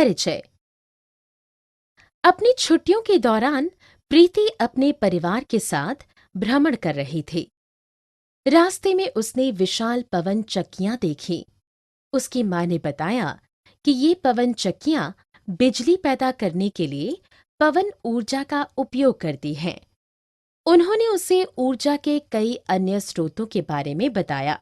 परिचय। अपनी छुट्टियों के दौरान प्रीति अपने परिवार के साथ भ्रमण कर रही थी। रास्ते में उसने विशाल पवन चक्कियां देखी। उसकी मां ने बताया कि ये पवन चक्कियां बिजली पैदा करने के लिए पवन ऊर्जा का उपयोग करती हैं। उन्होंने उसे ऊर्जा के कई अन्य स्रोतों के बारे में बताया।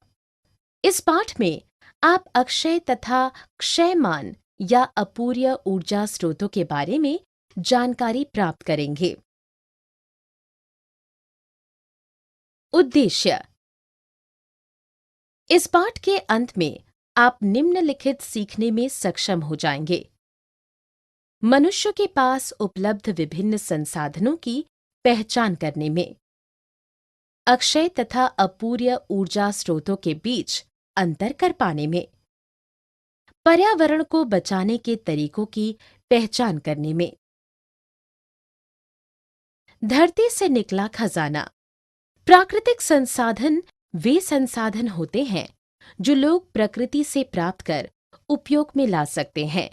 इस पाठ में आप अक्षय तथा क्षयमान या अपूर्य ऊर्जा स्रोतों के बारे में जानकारी प्राप्त करेंगे। उद्देश्य। इस पाठ के अंत में आप निम्नलिखित सीखने में सक्षम हो जाएंगे। मनुष्य के पास उपलब्ध विभिन्न संसाधनों की पहचान करने में, अक्षय तथा अपूर्य ऊर्जा स्रोतों के बीच अंतर कर पाने में, पर्यावरण को बचाने के तरीकों की पहचान करने में। धरती से निकला खजाना। प्राकृतिक संसाधन वे संसाधन होते हैं जो लोग प्रकृति से प्राप्त कर उपयोग में ला सकते हैं।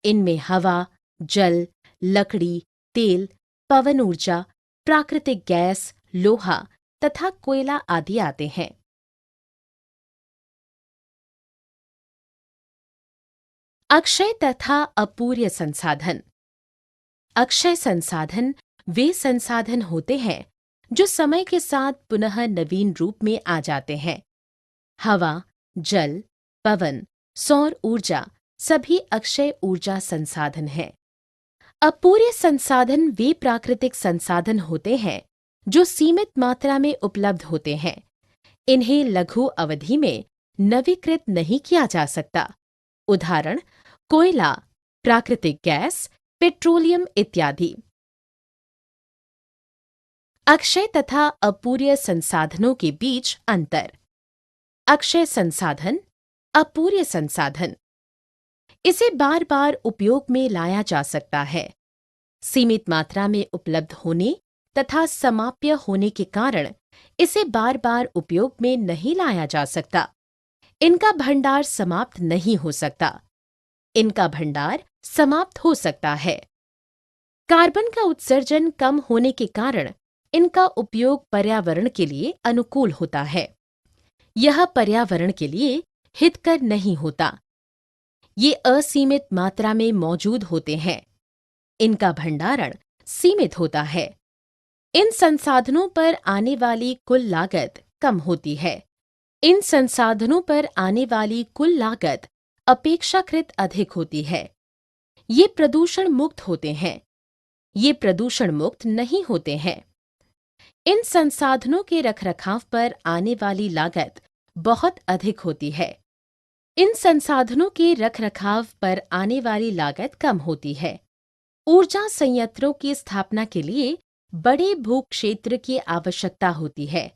इनमें हवा, जल, लकड़ी, तेल, पवन ऊर्जा, प्राकृतिक गैस, लोहा तथा कोयला आदि आते हैं। अक्षय तथा अपूर्य संसाधन। अक्षय संसाधन वे संसाधन होते हैं जो समय के साथ पुनः नवीन रूप में आ जाते हैं। हवा, जल, पवन, सौर ऊर्जा सभी अक्षय ऊर्जा संसाधन हैं। अपूर्य संसाधन वे प्राकृतिक संसाधन होते हैं जो सीमित मात्रा में उपलब्ध होते हैं। इन्हें लघु अवधि में नवीकृत नहीं किया जा सकता। उदाहरण: कोयला, प्राकृतिक गैस, पेट्रोलियम इत्यादि। अक्षय तथा अपूर्य संसाधनों के बीच अंतर। अक्षय संसाधन, अपूर्य संसाधन। इसे बार बार उपयोग में लाया जा सकता है। सीमित मात्रा में उपलब्ध होने तथा समाप्य होने के कारण इसे बार बार उपयोग में नहीं लाया जा सकता। इनका भंडार समाप्त नहीं हो सकता। इनका भंडार समाप्त हो सकता है। कार्बन का उत्सर्जन कम होने के कारण इनका उपयोग पर्यावरण के लिए अनुकूल होता है। यह पर्यावरण के लिए हितकर नहीं होता। ये असीमित मात्रा में मौजूद होते हैं। इनका भंडारण सीमित होता है। इन संसाधनों पर आने वाली कुल लागत कम होती है। इन संसाधनों पर आने वाली कुल लागत अपेक्षाकृत अधिक होती है। ये प्रदूषण मुक्त होते हैं। ये प्रदूषण मुक्त नहीं होते हैं। इन संसाधनों के रखरखाव पर आने वाली लागत बहुत अधिक होती है। इन संसाधनों के रखरखाव पर आने वाली लागत कम होती है। ऊर्जा संयंत्रों की स्थापना के लिए बड़े भूक्षेत्र की आवश्यकता होती है।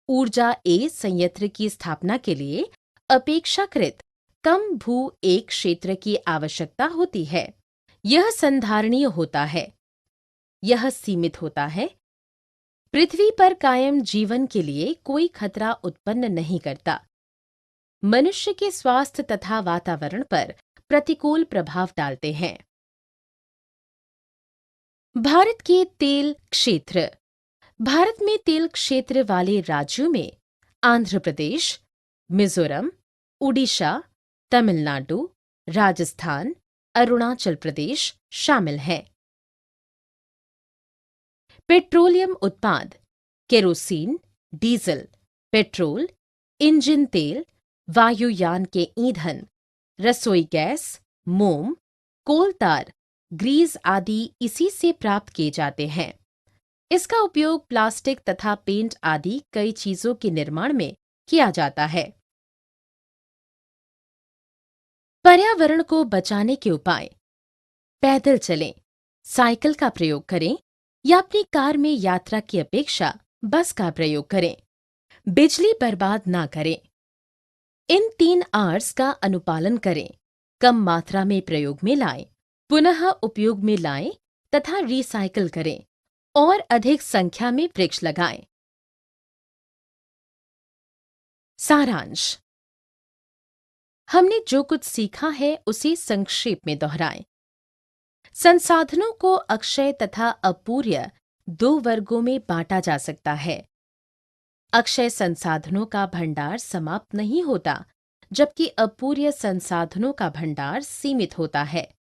ऊर्जा ए संयंत्र की स्थापना के लिए अपेक्षाकृत कम भू एक क्षेत्र की आवश्यकता होती है। यह संधारणीय होता है। यह सीमित होता है। पृथ्वी पर कायम जीवन के लिए कोई खतरा उत्पन्न नहीं करता। मनुष्य के स्वास्थ्य तथा वातावरण पर प्रतिकूल प्रभाव डालते हैं। भारत के तेल क्षेत्र। भारत में तेल क्षेत्र वाले राज्यों में आंध्र प्रदेश, मिजोरम, उड़ीसा, तमिलनाडु, राजस्थान, अरुणाचल प्रदेश शामिल हैं। पेट्रोलियम उत्पाद: केरोसिन, डीजल, पेट्रोल, इंजन तेल, वायुयान के ईंधन, रसोई गैस, मोम, कोलतार, ग्रीस आदि इसी से प्राप्त किए जाते हैं। इसका उपयोग प्लास्टिक तथा पेंट आदि कई चीजों के निर्माण में किया जाता है। पर्यावरण को बचाने के उपाय: पैदल चलें, साइकिल का प्रयोग करें या अपनी कार में यात्रा की अपेक्षा बस का प्रयोग करें। बिजली बर्बाद ना करें। इन 3 Rs का अनुपालन करें। कम मात्रा में प्रयोग में लाएं, पुनः उपयोग में लाएं तथा रिसाइकिल करें और अधिक संख्या में वृक्ष लगाएं। सारांश। हमने जो कुछ सीखा है उसे संक्षेप में दोहराएं। संसाधनों को अक्षय तथा अपूर्य दो वर्गों में बांटा जा सकता है। अक्षय संसाधनों का भंडार समाप्त नहीं होता, जबकि अपूर्य संसाधनों का भंडार सीमित होता है।